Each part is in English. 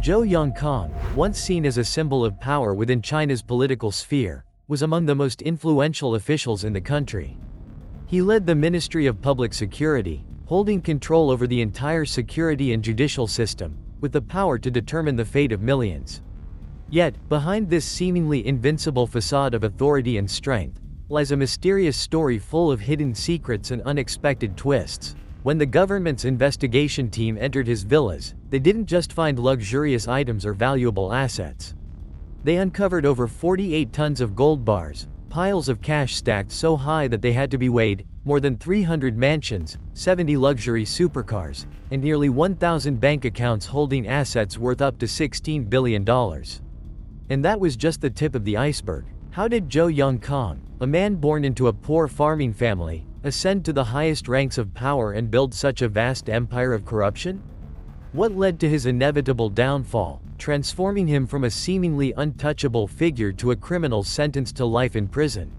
Zhou Yongkang, once seen as a symbol of power within China's political sphere, was among the most influential officials in the country. He led the Ministry of Public Security, holding control over the entire security and judicial system, with the power to determine the fate of millions. Yet, behind this seemingly invincible facade of authority and strength, lies a mysterious story full of hidden secrets and unexpected twists. When the government's investigation team entered his villas, they didn't just find luxurious items or valuable assets. They uncovered over 48 tons of gold bars, piles of cash stacked so high that they had to be weighed, more than 300 mansions, 70 luxury supercars, and nearly 1,000 bank accounts holding assets worth up to $16 billion. And that was just the tip of the iceberg. How did Zhou Yongkang, a man born into a poor farming family, ascend to the highest ranks of power and build such a vast empire of corruption? What led to his inevitable downfall, transforming him from a seemingly untouchable figure to a criminal sentenced to life in prison?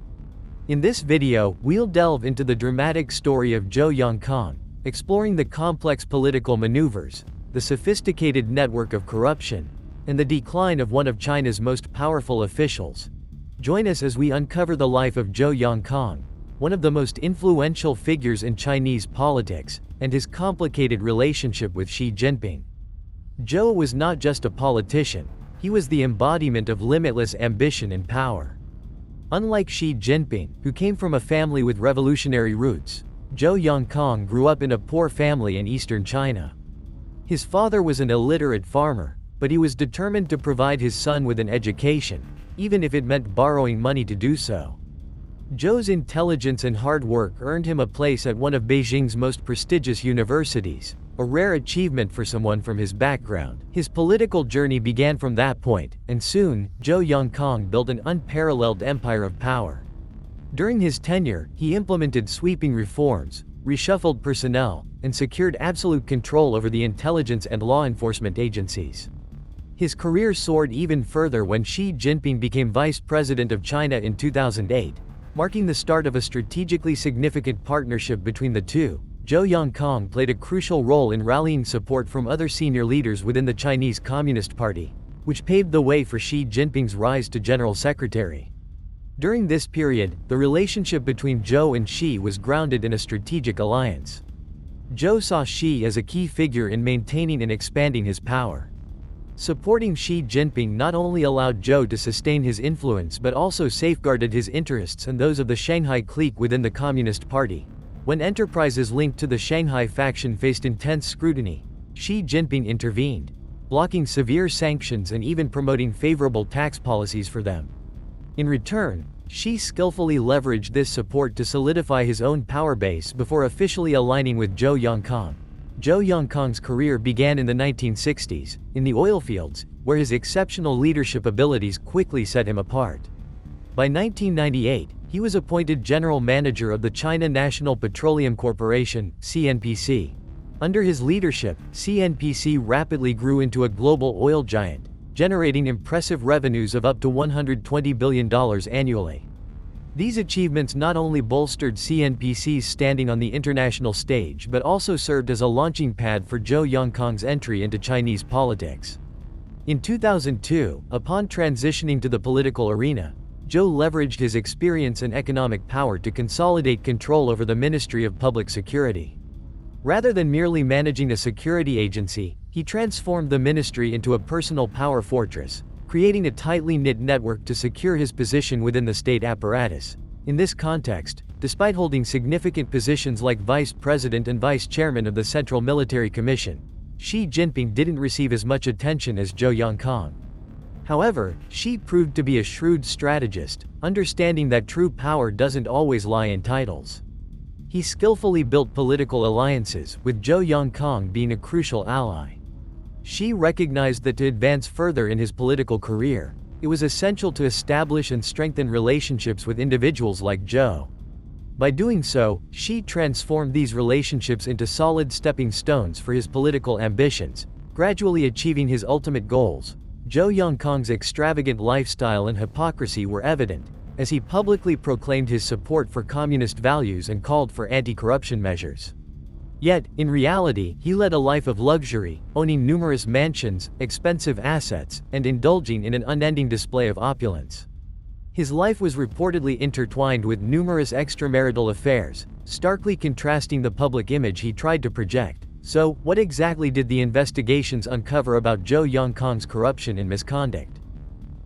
In this video, we'll delve into the dramatic story of Zhou Yongkang, exploring the complex political maneuvers, the sophisticated network of corruption, and the decline of one of China's most powerful officials. Join us as we uncover the life of Zhou Yongkang, one of the most influential figures in Chinese politics, and his complicated relationship with Xi Jinping. Zhou was not just a politician, he was the embodiment of limitless ambition and power. Unlike Xi Jinping, who came from a family with revolutionary roots, Zhou Yongkang grew up in a poor family in eastern China. His father was an illiterate farmer, but he was determined to provide his son with an education, even if it meant borrowing money to do so. Zhou's intelligence and hard work earned him a place at one of Beijing's most prestigious universities, a rare achievement for someone from his background. His political journey began from that point, and soon, Zhou Yongkang built an unparalleled empire of power. During his tenure, he implemented sweeping reforms, reshuffled personnel, and secured absolute control over the intelligence and law enforcement agencies. His career soared even further when Xi Jinping became vice president of China in 2008. Marking the start of a strategically significant partnership between the two. Zhou Yongkang played a crucial role in rallying support from other senior leaders within the Chinese Communist Party, which paved the way for Xi Jinping's rise to general secretary. During this period, the relationship between Zhou and Xi was grounded in a strategic alliance. Zhou saw Xi as a key figure in maintaining and expanding his power. Supporting Xi Jinping not only allowed Zhou to sustain his influence but also safeguarded his interests and those of the Shanghai clique within the Communist Party. When enterprises linked to the Shanghai faction faced intense scrutiny, Xi Jinping intervened, blocking severe sanctions and even promoting favorable tax policies for them. In return, Xi skillfully leveraged this support to solidify his own power base before officially aligning with Zhou Yongkang. Zhou Yongkang's career began in the 1960s, in the oil fields, where his exceptional leadership abilities quickly set him apart. By 1998, he was appointed general manager of the China National Petroleum Corporation, CNPC. Under his leadership, CNPC rapidly grew into a global oil giant, generating impressive revenues of up to $120 billion annually. These achievements not only bolstered CNPC's standing on the international stage but also served as a launching pad for Zhou Yongkang's entry into Chinese politics. In 2002, upon transitioning to the political arena, Zhou leveraged his experience and economic power to consolidate control over the Ministry of Public Security. Rather than merely managing a security agency, he transformed the ministry into a personal power fortress, creating a tightly knit network to secure his position within the state apparatus. In this context, despite holding significant positions like vice president and vice chairman of the Central Military Commission, Xi Jinping didn't receive as much attention as Zhou Yongkang. However, Xi proved to be a shrewd strategist, understanding that true power doesn't always lie in titles. He skillfully built political alliances, with Zhou Yongkang being a crucial ally. Xi recognized that to advance further in his political career, it was essential to establish and strengthen relationships with individuals like Zhou. By doing so, Xi transformed these relationships into solid stepping stones for his political ambitions, gradually achieving his ultimate goals. Zhou Yongkang's extravagant lifestyle and hypocrisy were evident, as he publicly proclaimed his support for communist values and called for anti-corruption measures. Yet, in reality, he led a life of luxury, owning numerous mansions, expensive assets, and indulging in an unending display of opulence. His life was reportedly intertwined with numerous extramarital affairs, starkly contrasting the public image he tried to project. So, what exactly did the investigations uncover about Zhou Yongkang's corruption and misconduct?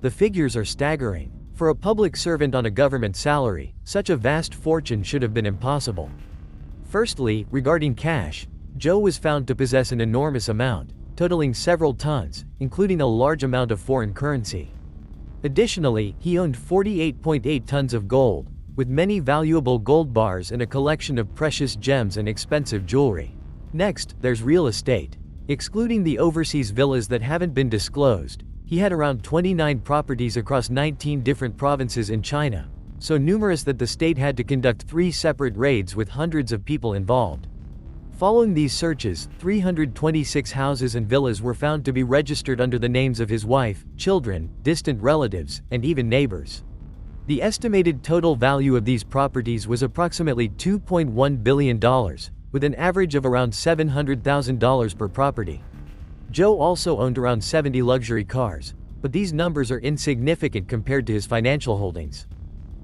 The figures are staggering. For a public servant on a government salary, such a vast fortune should have been impossible. Firstly, regarding cash, Zhou was found to possess an enormous amount, totaling several tons, including a large amount of foreign currency. Additionally, he owned 48.8 tons of gold, with many valuable gold bars and a collection of precious gems and expensive jewelry. Next, there's real estate. Excluding the overseas villas that haven't been disclosed, he had around 29 properties across 19 different provinces in China, so numerous that the state had to conduct 3 separate raids with hundreds of people involved. Following these searches, 326 houses and villas were found to be registered under the names of his wife, children, distant relatives, and even neighbors. The estimated total value of these properties was approximately $2.1 billion, with an average of around $700,000 per property. Zhou also owned around 70 luxury cars, but these numbers are insignificant compared to his financial holdings.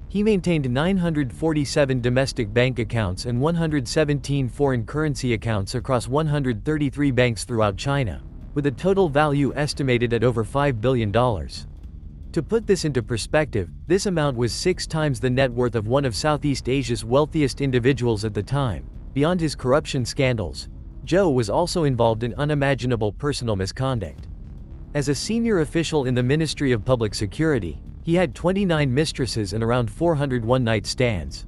He maintained 947 domestic bank accounts and 117 foreign currency accounts across 133 banks throughout China, with a total value estimated at over $5 billion. To put this into perspective, this amount was 6 times the net worth of one of Southeast Asia's wealthiest individuals at the time. Beyond his corruption scandals, Zhou was also involved in unimaginable personal misconduct. As a senior official in the Ministry of Public Security, he had 29 mistresses and around 400 one-night stands.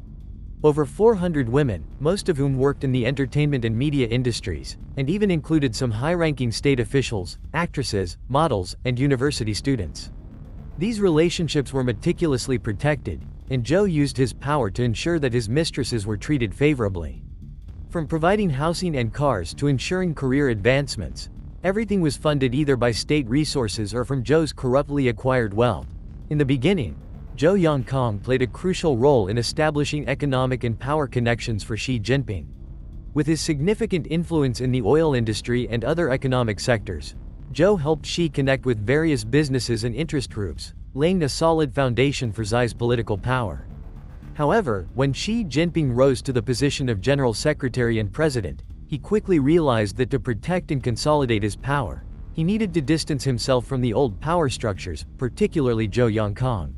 Over 400 women, most of whom worked in the entertainment and media industries, and even included some high-ranking state officials, actresses, models, and university students. These relationships were meticulously protected, and Zhou used his power to ensure that his mistresses were treated favorably. From providing housing and cars to ensuring career advancements, everything was funded either by state resources or from Zhou's corruptly acquired wealth. In the beginning, Zhou Yongkang played a crucial role in establishing economic and power connections for Xi Jinping. With his significant influence in the oil industry and other economic sectors, Zhou helped Xi connect with various businesses and interest groups, laying a solid foundation for Xi's political power. However, when Xi Jinping rose to the position of General Secretary and President, he quickly realized that to protect and consolidate his power, he needed to distance himself from the old power structures, particularly Zhou Yongkang.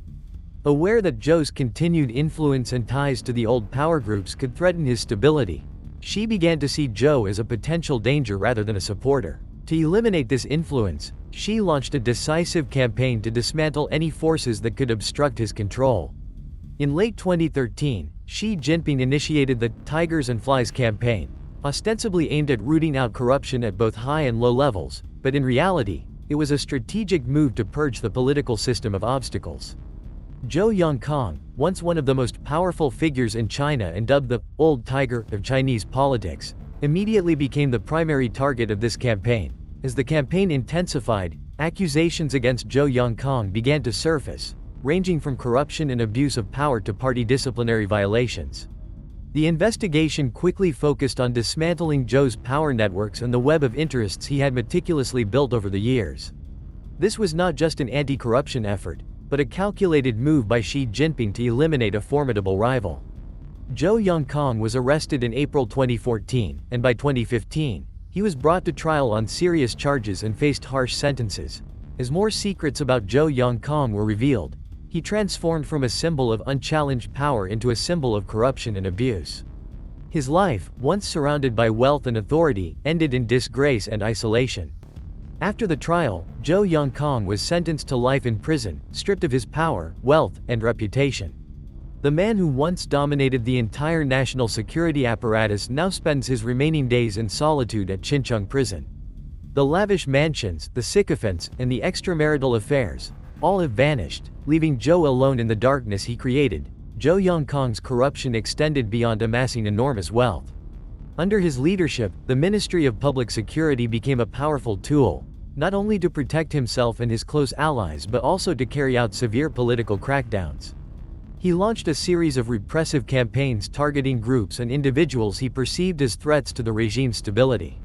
Aware that Zhou's continued influence and ties to the old power groups could threaten his stability, Xi began to see Zhou as a potential danger rather than a supporter. To eliminate this influence, Xi launched a decisive campaign to dismantle any forces that could obstruct his control. In late 2013, Xi Jinping initiated the Tigers and Flies campaign, ostensibly aimed at rooting out corruption at both high and low levels, but in reality, it was a strategic move to purge the political system of obstacles. Zhou Yongkang, once one of the most powerful figures in China and dubbed the "Old Tiger" of Chinese politics, immediately became the primary target of this campaign. As the campaign intensified, accusations against Zhou Yongkang began to surface, ranging from corruption and abuse of power to party disciplinary violations. The investigation quickly focused on dismantling Zhou's power networks and the web of interests he had meticulously built over the years. This was not just an anti-corruption effort, but a calculated move by Xi Jinping to eliminate a formidable rival. Zhou Yongkang was arrested in April 2014, and by 2015, he was brought to trial on serious charges and faced harsh sentences. As more secrets about Zhou Yongkang were revealed, he transformed from a symbol of unchallenged power into a symbol of corruption and abuse. His life, once surrounded by wealth and authority, ended in disgrace and isolation. After the trial, Zhou Yongkang was sentenced to life in prison, stripped of his power, wealth, and reputation. The man who once dominated the entire national security apparatus now spends his remaining days in solitude at Xincheng prison. The lavish mansions, the sycophants, and the extramarital affairs, all have vanished, leaving Zhou alone in the darkness he created. Zhou Yongkang's corruption extended beyond amassing enormous wealth. Under his leadership, the Ministry of Public Security became a powerful tool, not only to protect himself and his close allies but also to carry out severe political crackdowns. He launched a series of repressive campaigns targeting groups and individuals he perceived as threats to the regime's stability.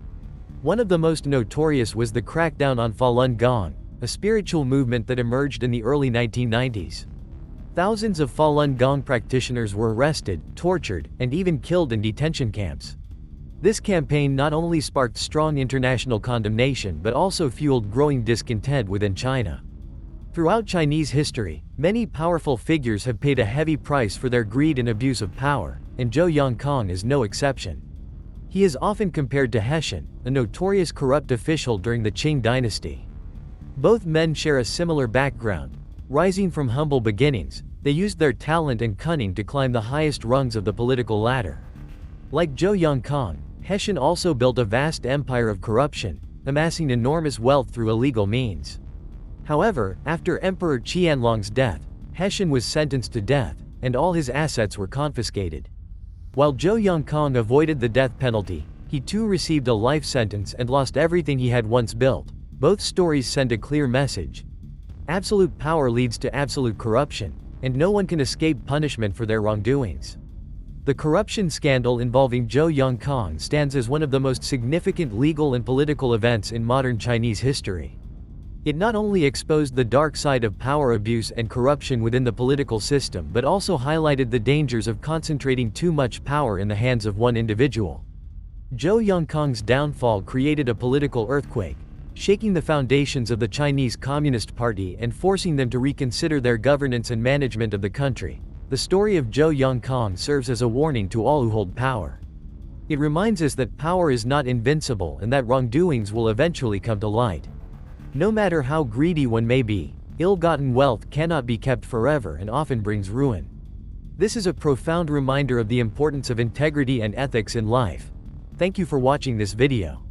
One of the most notorious was the crackdown on Falun Gong, a spiritual movement that emerged in the early 1990s. Thousands of Falun Gong practitioners were arrested, tortured, and even killed in detention camps. This campaign not only sparked strong international condemnation but also fueled growing discontent within China. Throughout Chinese history, many powerful figures have paid a heavy price for their greed and abuse of power, and Zhou Yongkang is no exception. He is often compared to Hessian, a notorious corrupt official during the Qing dynasty. Both men share a similar background. Rising from humble beginnings, they used their talent and cunning to climb the highest rungs of the political ladder. Like Zhou Yongkang, Hessian also built a vast empire of corruption, amassing enormous wealth through illegal means. However, after Emperor Qianlong's death, Hessian was sentenced to death, and all his assets were confiscated. While Zhou Yongkang avoided the death penalty, he too received a life sentence and lost everything he had once built. Both stories send a clear message. Absolute power leads to absolute corruption, and no one can escape punishment for their wrongdoings. The corruption scandal involving Zhou Yongkang stands as one of the most significant legal and political events in modern Chinese history. It not only exposed the dark side of power abuse and corruption within the political system but also highlighted the dangers of concentrating too much power in the hands of one individual. Zhou Yongkang's downfall created a political earthquake, shaking the foundations of the Chinese Communist Party and forcing them to reconsider their governance and management of the country. The story of Zhou Yongkang serves as a warning to all who hold power. It reminds us that power is not invincible and that wrongdoings will eventually come to light. No matter how greedy one may be, ill-gotten wealth cannot be kept forever and often brings ruin. This is a profound reminder of the importance of integrity and ethics in life. Thank you for watching this video.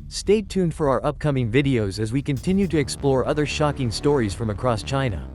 Stay tuned for our upcoming videos as we continue to explore other shocking stories from across China.